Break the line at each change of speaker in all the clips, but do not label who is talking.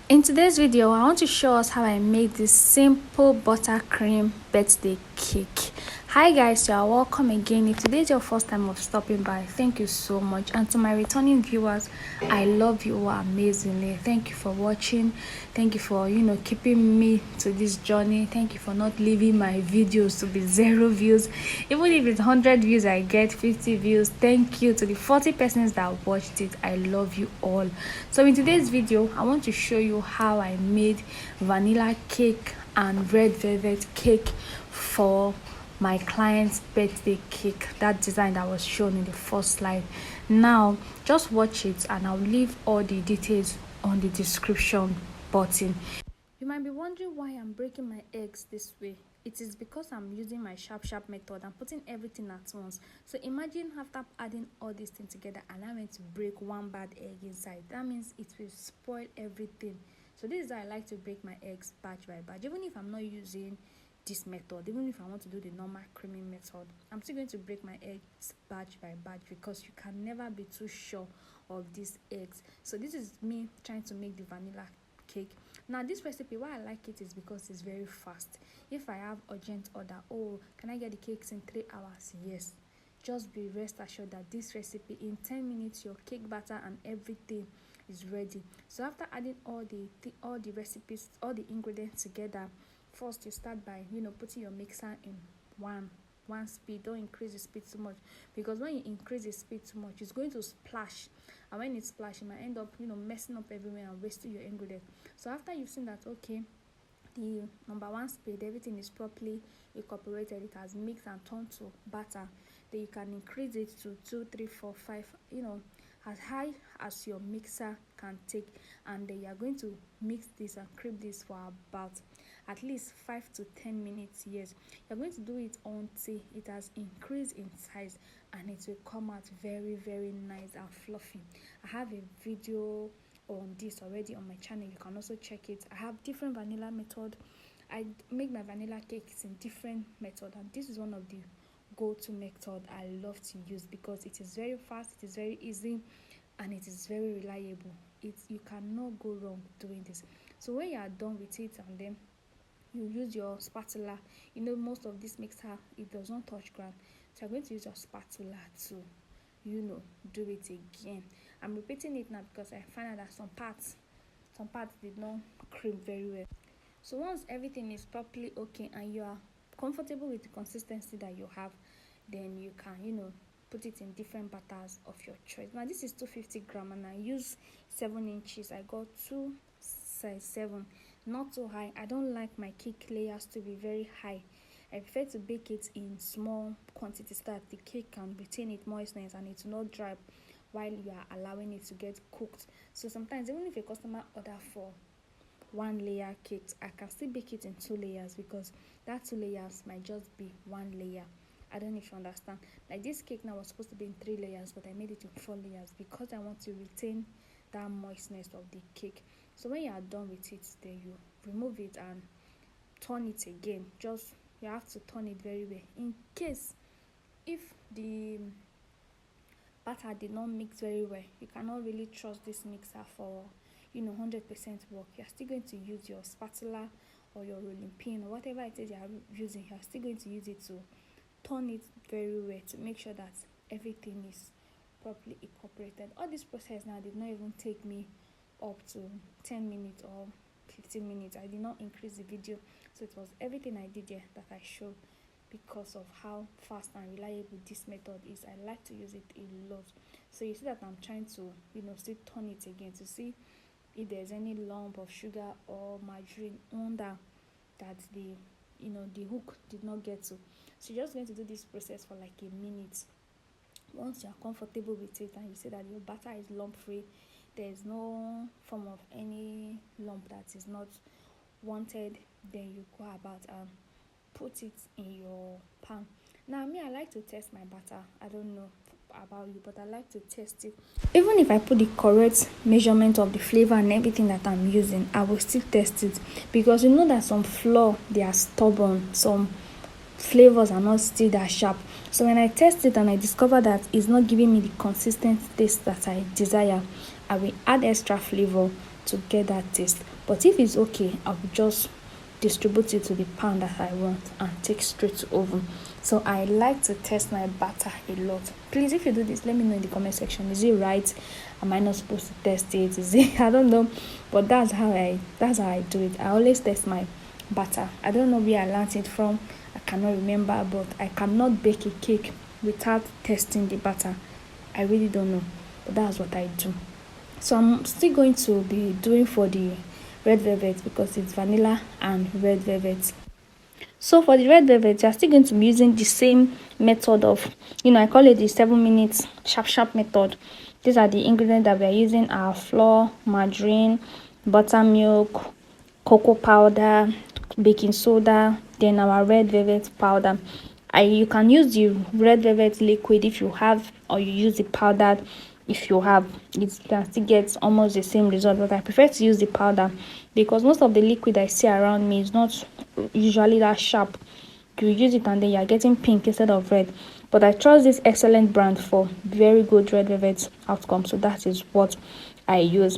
In today's video, I want to show us how I made this simple buttercream birthday cake. Hi guys, you are welcome again. If today is your first time of stopping by, thank you so much. And to my returning viewers, I love you all amazingly. Thank you for watching. Thank you for keeping me to this journey. Thank you for not leaving my videos to be 0 views. Even if it's 100 views, I get 50 views. Thank you to the 40 persons that watched it. I love you all. So in today's video, I want to show you how I made vanilla cake and red velvet cake for my client's birthday cake, that design that was shown in the first slide. Now just watch it and I'll leave all the details on the description button. You might be wondering why I'm breaking my eggs this way. It is because I'm using my sharp method and putting everything at once. So imagine after adding all these things together and I went to break one bad egg inside. That means it will spoil everything. So this is how I like to break my eggs batch by batch. Even if I'm not using this method, even if I want to do the normal creaming method, I'm still going to break my eggs batch by batch because you can never be too sure of these eggs. So this is me trying to make the vanilla cake. Now this recipe, why I like it is because it's very fast. If I have urgent order, oh, can I get the cakes in 3 hours? Yes, just be rest assured that this recipe, in 10 minutes your cake batter and everything is ready. So after adding all the recipes, all the ingredients together, first you start by putting your mixer in one speed. Don't increase the speed too much, because when you increase the speed too much, it's going to splash, and when it splashes, you might end up messing up everywhere and wasting your ingredients. So after you've seen that, okay, the number 1 speed, everything is properly incorporated, it has mixed and turned to batter, then you can increase it to 2, 3, 4, 5, as high as your mixer can take, and then you are going to mix this and creep this for about at least 5 to 10 minutes. Yes, you're going to do it until it has increased in size and it will come out very nice and fluffy. I have a video on this already on my channel, you can also check it. I have different vanilla method. I make my vanilla cakes in different method, and this is one of the go-to method I love to use because it is very fast, it is very easy, and it is very reliable. You cannot go wrong doing this. So when you are done with it, and then you use your spatula. Most of this mixer, it does not touch ground, so you're going to use your spatula to do it again. I'm repeating it now because I find out that some parts did not cream very well. So once everything is properly okay and you are comfortable with the consistency that you have, then you can put it in different batters of your choice. Now this is 250 grams and I use 7 inches. I got 2 size 7, not too high. I don't like my cake layers to be very high. I prefer to bake it in small quantities so that the cake can retain its moistness and it will not dry while you are allowing it to get cooked. So sometimes even if a customer order for 1 layer cake, I can still bake it in 2 layers because that 2 layers might just be 1 layer. I don't know if you understand. Like this cake now was supposed to be in 3 layers, but I made it in 4 layers because I want to retain that moistness of the cake. So when you are done with it, then you remove it and turn it again. You have to turn it very well in case if the batter did not mix very well. You cannot really trust this mixer for 100% work. You're still going to use your spatula or your rolling pin or whatever it is you are using. You're still going to use it to turn it very well to make sure that everything is properly incorporated. All this process now did not even take me up to 10 minutes or 15 minutes. I did not increase the video, so it was everything I did there that I showed because of how fast and reliable this method is. I like to use it a lot. So you see that I'm trying to still turn it again to see if there's any lump of sugar or margarine under that the hook did not get to. So you're just going to do this process for like a minute. Once you're comfortable with it and you see that your batter is lump free, there is no form of any lump that is not wanted, then you go about and put it in your pan. Now me, I like to test my batter. I don't know about you, but I like to test it. Even if I put the correct measurement of the flavor and everything that I'm using, I will still test it because that some flour, they are stubborn, some flavors are not still that sharp. So when I test it and I discover that it's not giving me the consistent taste that I desire, I will add extra flavor to get that taste. But if it's okay, I will just distribute it to the pan that I want and take straight to oven. So I like to test my batter a lot. Please, if you do this, let me know in the comment section. Is it right? Am I not supposed to test it? Is it I don't know, but that's how I do it. I always test my batter. I don't know where I learned it from. I cannot remember, but I cannot bake a cake without testing the batter. I really don't know, but that's what I do. So I'm still going to be doing for the red velvet because it's vanilla and red velvet. So for the red velvet, you're still going to be using the same method of, I call it the 7 minutes sharp method. These are the ingredients that we are using: our flour, margarine, buttermilk, cocoa powder, baking soda, then our red velvet powder. You can use the red velvet liquid if you have, or you use the powder if you have. It can still get almost the same result, but I prefer to use the powder because most of the liquid I see around me is not usually that sharp. You use it and then you're getting pink instead of red. But I trust this excellent brand for very good red velvet outcome, so that is what I use.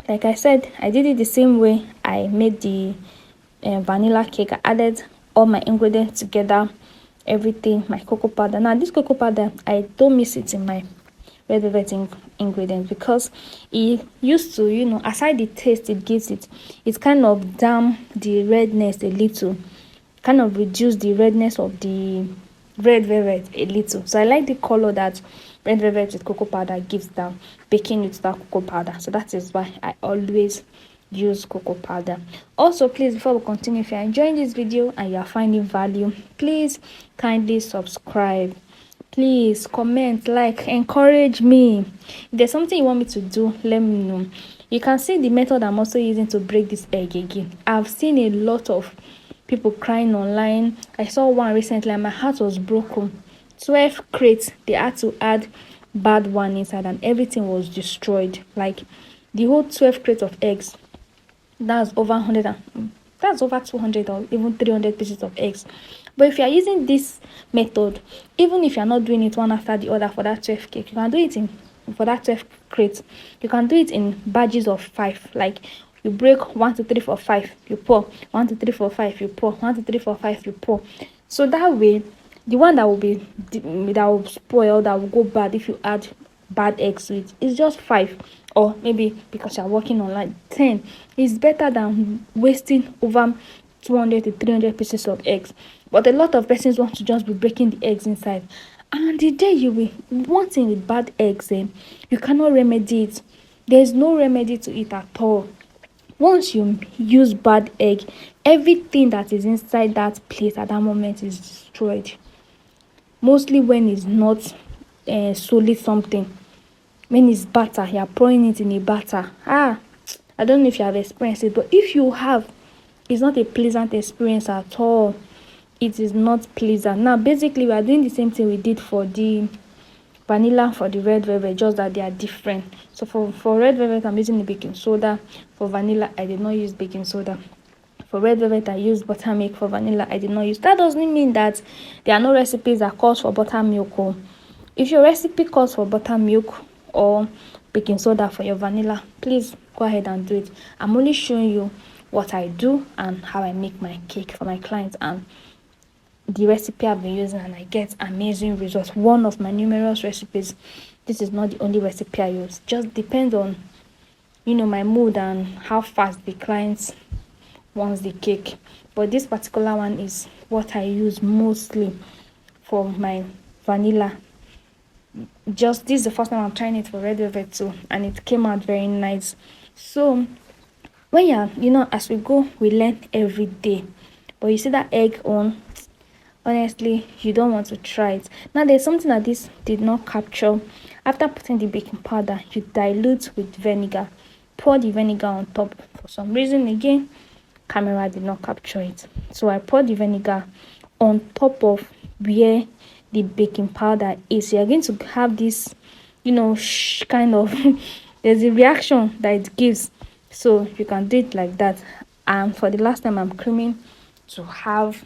Like I said, I did it the same way I made the vanilla cake. I added all my ingredients together, everything, my cocoa powder. Now this cocoa powder, I don't mix it in my red velvet ingredients because it used to, aside the taste it gives it kind of damp the redness a little, kind of reduce the redness of the red velvet a little. So I like the color that red velvet with cocoa powder gives down baking with that cocoa powder. So that is why I always use cocoa powder. Also, please, before we continue, if you are enjoying this video and you are finding value, please kindly subscribe. Please comment, like, encourage me. If there's something you want me to do, let me know. You can see the method I'm also using to break this egg again. I've seen a lot of people crying online. I saw one recently and my heart was broken. 12 crates, they had to add bad one inside and everything was destroyed. Like the whole 12 crates of eggs, that's over 100 that's over 200 or even 300 pieces of eggs. But if you are using this method, even if you are not doing it one after the other for that 12 cake, you can do it for that 12 crates. You can do it in batches of 5. Like you break 1 2 3 4 5, you pour 1 2 3 4 5, you pour 1 2 3 4 5, you pour. So that way, the one that will spoil, that will go bad if you add bad eggs to it, is just 5. Or maybe because you're working on like 10, it's better than wasting over 200 to 300 pieces of eggs. But a lot of persons want to just be breaking the eggs inside, and the day you will wanting with bad eggs, you cannot remedy it. There's no remedy to it at all. Once you use bad egg, everything that is inside that plate at that moment is destroyed. Mostly when it's not solid something. When it's batter, you're pouring it in a batter. I don't know if you have experienced it, but if you have, it's not a pleasant experience at all. It is not pleasant. Now, basically, we are doing the same thing we did for the vanilla, for the red velvet, just that they are different. So for red velvet, I'm using the baking soda. For vanilla, I did not use baking soda. For red velvet, I used buttermilk. For vanilla, I did not use. That doesn't mean that there are no recipes that calls for buttermilk. If your recipe calls for buttermilk or baking soda for your vanilla, please go ahead and do it. I'm only showing you what I do and how I make my cake for my clients, and the recipe I've been using, and I get amazing results. One of my numerous recipes. This is not the only recipe I use. Just depends on my mood and how fast the clients wants the cake. But this particular one is what I use mostly for my vanilla. Just this is the first time I'm trying it for red velvet too, and it came out very nice. So when you're as we go, we learn every day. But you see that egg on, honestly, you don't want to try it. Now there's something that this did not capture. After putting the baking powder, you dilute with vinegar. Pour the vinegar on top. For some reason, again, camera did not capture it. So I poured the vinegar on top of where the baking powder is. You're going to have this kind of there's a reaction that it gives. So you can do it like that. And for the last time, I'm creaming to have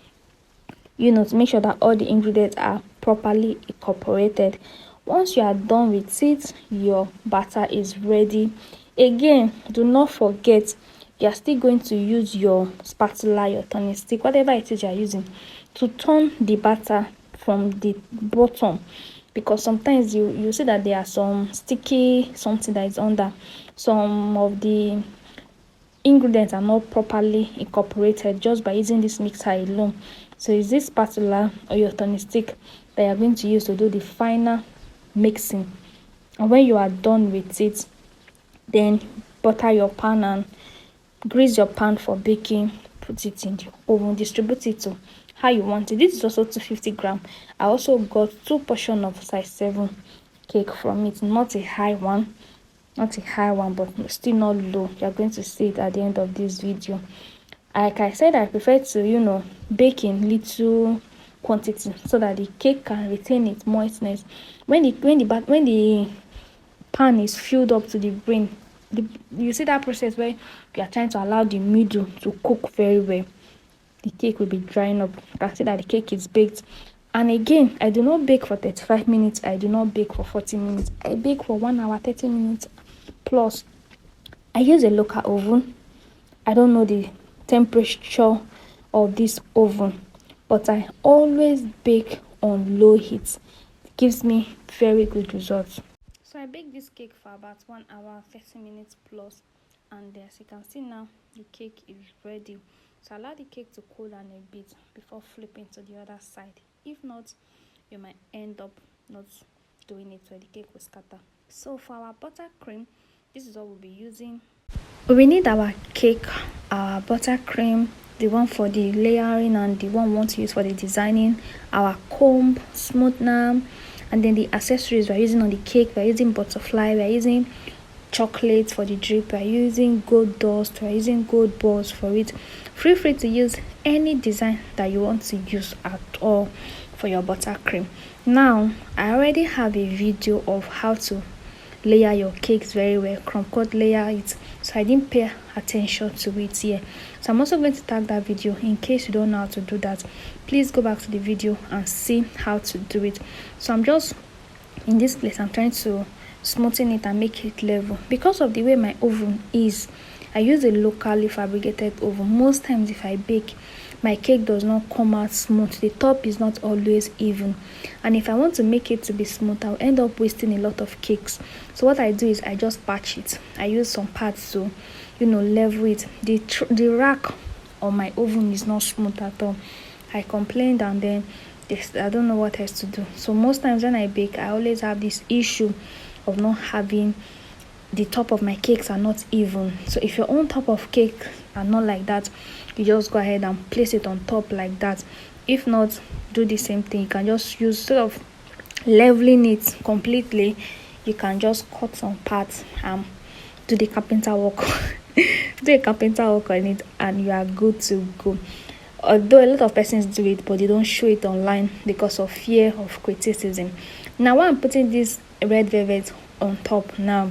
to make sure that all the ingredients are properly incorporated. Once you are done with it, your batter is ready. again, do not forget you are still going to use your spatula, your turning stick, whatever it is you are using, to turn the batter from the bottom, because sometimes you see that there are some sticky something that is under. Some of the ingredients are not properly incorporated just by using this mixer alone. So it's this spatula or your turning stick that you're going to use to do the final mixing. And when you are done with it, then butter your pan and grease your pan for baking. Put it in the oven, distribute it to how you want it. This is also 250 grams. I also got 2 portions of size 7 cake from it. Not a high one, but still not low. You're going to see it at the end of this video. Like I said, I prefer to bake in little quantity so that the cake can retain its moistness. When the pan is filled up to the brim, you see that process where you are trying to allow the middle to cook very well. The cake will be drying up. You can see that the cake is baked. And again, I do not bake for 35 minutes. I do not bake for 40 minutes. I bake for 1 hour, 30 minutes plus. I use a local oven. I don't know the temperature of this oven, but I always bake on low heat. It gives me very good results. So I baked this cake for about 1 hour, 30 minutes plus, and as you can see now, the cake is ready. So allow the cake to cool down a bit before flipping to the other side. If not, you might end up not doing it where the cake will scatter. So for our buttercream, this is what we'll be using. We need our cake, our buttercream, the one for the layering and the one we want to use for the designing, our comb, smoother, and then the accessories we're using on the cake. We're using butterfly, we're using chocolate for the drip, we're using gold dust, we're using gold balls for it. Feel free to use any design that you want to use at all for your buttercream. Now, I already have a video of how to layer your cakes very well, crumb cut layer it, so I didn't pay attention to it here. So I'm also going to tag that video in case you don't know how to do that. Please go back to the video and see how to do it. So I'm just in this place, I'm trying to smoothen it and make it level. Because of the way my oven is, I use a locally fabricated oven. Most times if I bake, my cake does not come out smooth. The top is not always even, and if I want to make it to be smooth, I'll end up wasting a lot of cakes. So what I do is I just patch it. I use some pads to level it. The rack on my oven is not smooth at all. I complained, and then I don't know what else to do. So most times when I bake, I always have this issue of not having the top of my cakes are not even. So if your own top of cake are not like that, you just go ahead and place it on top like that. If not, do the same thing. You can just use, sort of leveling it completely, you can just cut some parts and do the carpenter work do a carpenter work on it, and you are good to go. Although a lot of persons do it, but they don't show it online because of fear of criticism. Now why I'm putting this red velvet on top now,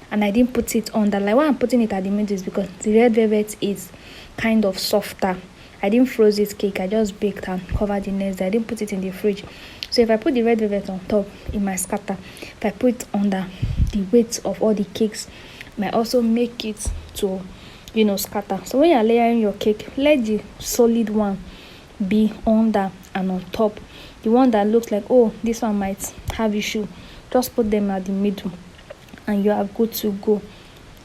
and I didn't put it under, like why I'm putting it at the middle, is because the red velvet is kind of softer. I didn't froze this cake, I just baked and covered the nest. I didn't put it in the fridge. So if I put the red velvet on top, it might scatter. If I put it under, the weight of all the cakes might also make it to scatter. So when you're layering your cake, let the solid one be under and on top. The one that looks like, oh, this one might have issue, just put them at the middle and you are good to go.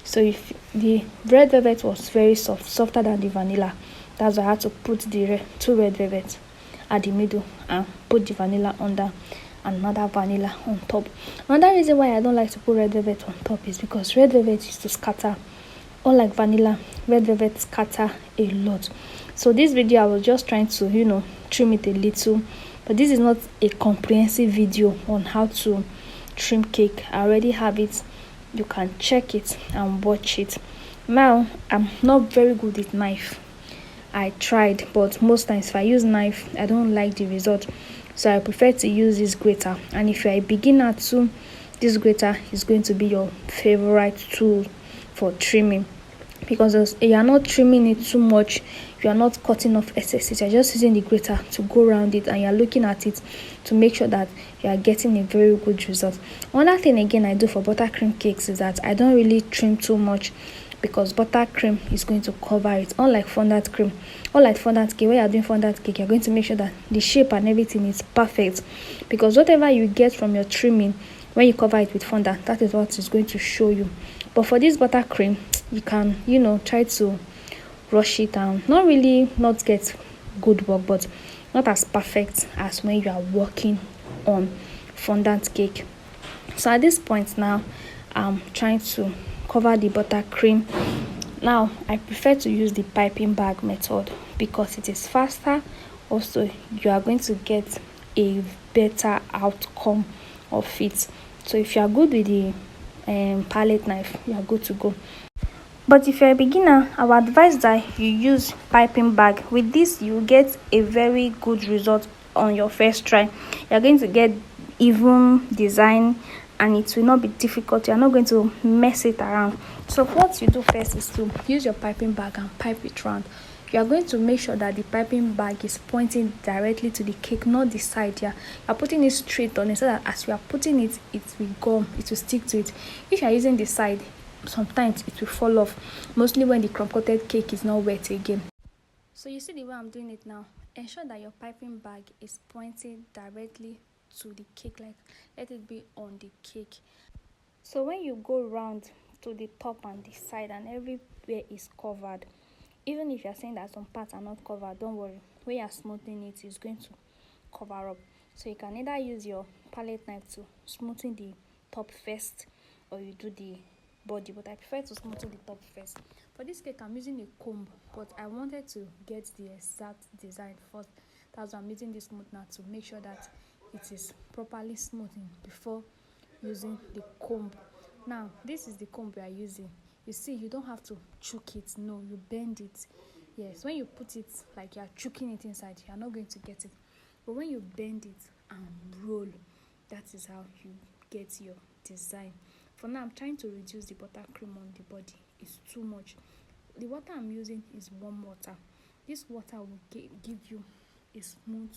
So if the red velvet was very soft, softer than the vanilla, that's why I had to put the 2 red velvet at the middle and put the vanilla under and another vanilla on top. Another reason why I don't like to put red velvet on top is because red velvet used to scatter. Unlike vanilla, red velvet scatter a lot. So this video I was just trying to trim it a little, but this is not a comprehensive video on how to trim cake. I already have it. You can check it and watch it. Now I'm not very good with knife. I tried, but most times if I use knife, I don't like the result, so I prefer to use this grater. And if you're a beginner too, this grater is going to be your favorite tool for trimming, because you are not trimming it too much, you are not cutting off excesses, you're just using the grater to go around it, and you're looking at it to make sure that you are getting a very good result. Another thing again I do for buttercream cakes is that I don't really trim too much, because buttercream is going to cover it, unlike fondant cream. Unlike fondant cake, when you are doing fondant cake, you're going to make sure that the shape and everything is perfect, because whatever you get from your trimming, when you cover it with fondant, that is what is going to show you. But for this buttercream, you can, try to rush it and not get good work, but not as perfect as when you are working on fondant cake. So at this point now, I'm trying to cover the buttercream. Now I prefer to use the piping bag method because it is faster. Also, you are going to get a better outcome of it. So if you are good with the palette knife, you are good to go. But if you're a beginner, I would advise that you use piping bag. With this, you get a very good result on your first try. You're going to get even design, and it will not be difficult. You're not going to mess it around. So what you do first is to use your piping bag and pipe it round. You are going to make sure that the piping bag is pointing directly to the cake, not the side here. You are putting it straight on it, so that as you are putting it, it will gum, it will stick to it. If you are using the side, sometimes it will fall off, mostly when the crumb coated cake is not wet again. So you see the way I'm doing it now. Ensure that your piping bag is pointing directly to the cake, like let it be on the cake. So when you go round to the top and the side and everywhere is covered, even if you're saying that some parts are not covered, don't worry. When you're smoothing it, it's going to cover up. So you can either use your palette knife to smoothen the top first, or you do the body, but I prefer to smoothen the top first. For this cake, I'm using a comb, but I wanted to get the exact design first. That's why I'm using this smoother to make sure that it is properly smoothing before using the comb. Now this is the comb we are using. You see, you don't have to chook it, no, you bend it. Yes, when you put it like you are choking it inside, you are not going to get it. But when you bend it and roll, that is how you get your design. For now, I'm trying to reduce the buttercream on the body. It's too much. The water I'm using is warm water. This water will give you a smooth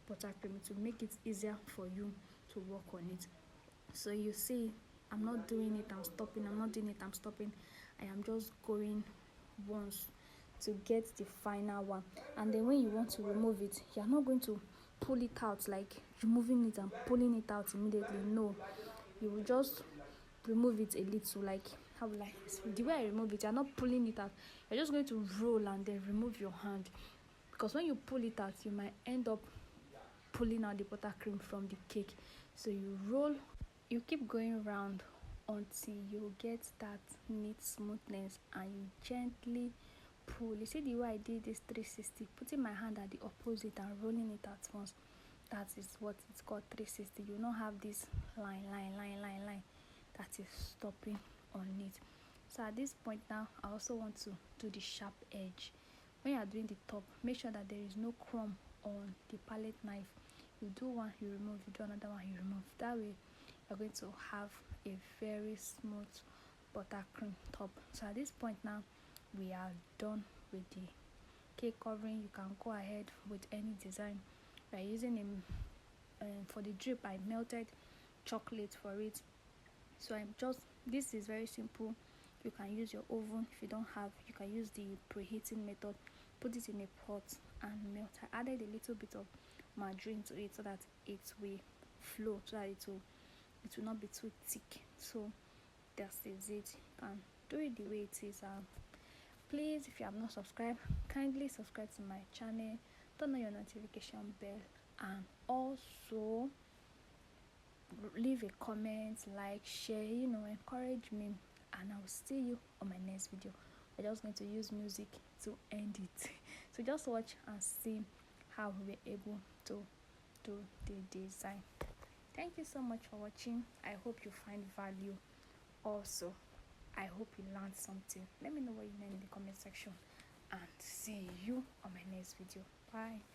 buttercream. It will make it easier for you to work on it. So you see, I'm not doing it, I'm stopping. I'm not doing it, I'm stopping. I am just going once to get the final one. And then when you want to remove it, you're not going to pull it out, like removing it and pulling it out immediately. No, you will just remove it a little, like how will I, the way I remove it, you're not pulling it out, you're just going to roll and then remove your hand, because when you pull it out, you might end up pulling out the buttercream from the cake. So you roll, you keep going round until you get that neat smoothness, and you gently pull. You see the way I did this 360, putting my hand at the opposite and rolling it at once. That is what it's called 360. You don't have this line that is stopping on it. So at this point now, I also want to do the sharp edge. When you are doing the top, make sure that there is no crumb on the palette knife. You do one, you remove, you do another one, you remove. That way you're going to have a very smooth buttercream top. So at this point now, we are done with the cake covering. You can go ahead with any design. We are using for the drip, I melted chocolate for it. So this is very simple. You can use your oven. If you don't have, you can use the preheating method. Put it in a pot and melt. I added a little bit of margarine to it so that it will flow, so that it will not be too thick. So that is it. You can do it the way it is. Please, if you have not subscribed, kindly subscribe to my channel, turn on your notification bell, and also leave a comment, like, share, encourage me. And I will see you on my next video. I'm just going to use music to end it. So just watch and see how we're able to do the design. Thank you so much for watching. I hope you find value. Also, I hope you learned something. Let me know what you learned in the comment section, and see you on my next video. Bye.